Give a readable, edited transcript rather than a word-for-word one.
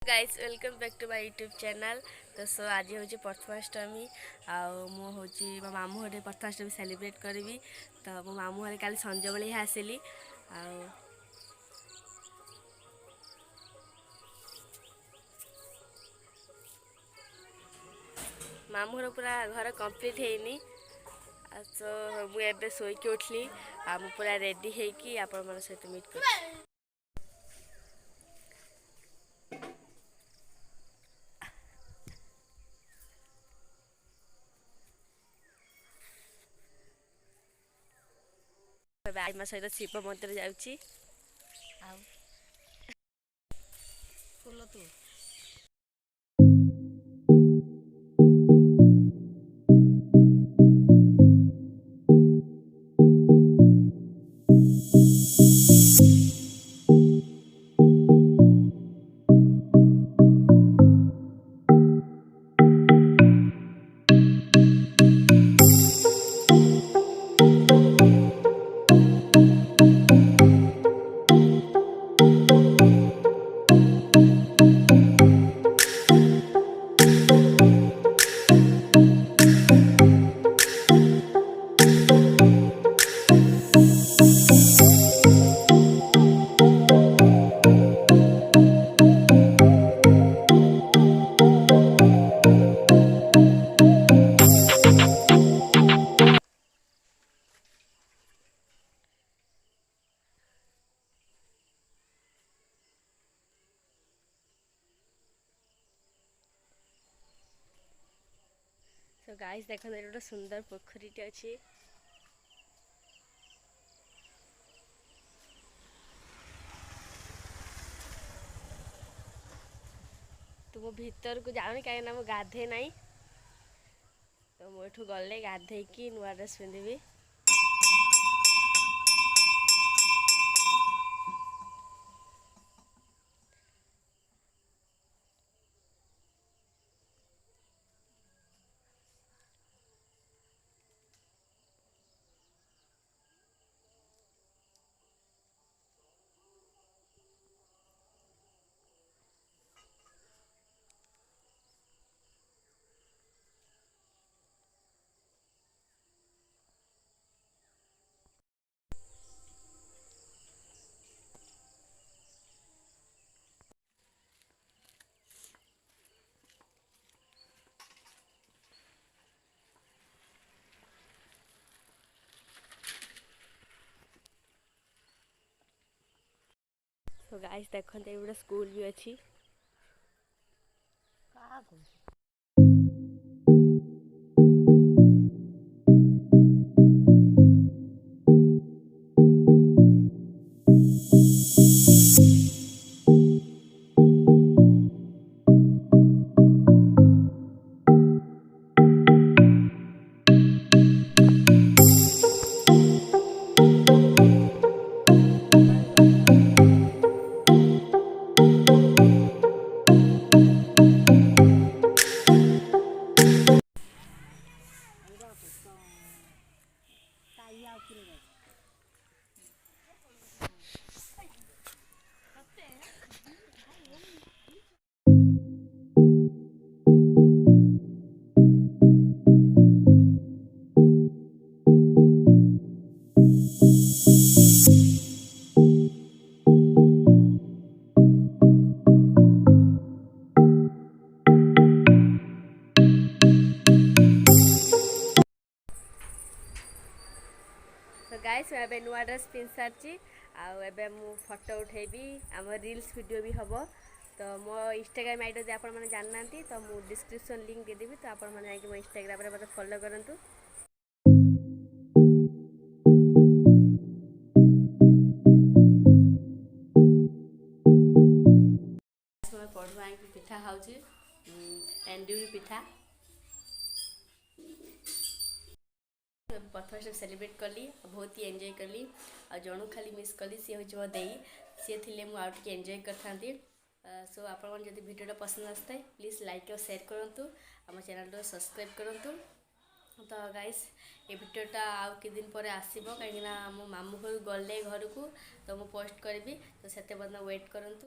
Guys welcome back to my YouTube channel. तो so आज हूँ प्रथमाष्टमी मो मो मामू घरे प्रथमाष्टमी सेलिब्रेट करी। तो मो मामू घरे काली संज बेले आसिली मामू घर पूरा घर कंप्लीट ହେଇନି। सो मुझे शोक उठली पूरा रेडी होगी आपण मन सहित मीट कर। आईमा सहित शिव मंदिर जाऊँगी। फूल तू तो गाइस देखो गोटे सुंदर पोखरीटे अच्छी। तो मो भीतर को जाऊनी कहीं गाधे ना। तो मुझे गले गाधे नुआ ड्रेस पिंधि। तो गाइस देखते गोटे स्कूल भी अच्छी। तो गाइस मैं नुआ ड्रेस पिंध सारी आबे मु फोटो उठेबी आम रील्स वीडियो भी हम। तो मो इंस्टाग्राम आईडी जब आप जानना तो मुझे डिस्क्रिप्शन लिंक देदेवी। तो आप मो इंस्टाग्राम मत फॉलो करूँ। पढ़ुआ पिठा खाऊँ एंडुरी पिठा प्रथम सेलिब्रेट कली बहुत ही एंजॉय कली। जणु खाली मिस कली सी हूँ मो दे सी थे मुझे एंजॉय करती। सो आप भिडियो पसंद आसता प्लीज लाइक और शेयर करूँ। आम चैनल सब्सक्राइब करूँ। तो गाइस ये भिडियोटा आउ कि दिन पर आसो कहीं मो मामू घर गले घर को तो मुझे पोस्ट करी तो से वेट करूँ।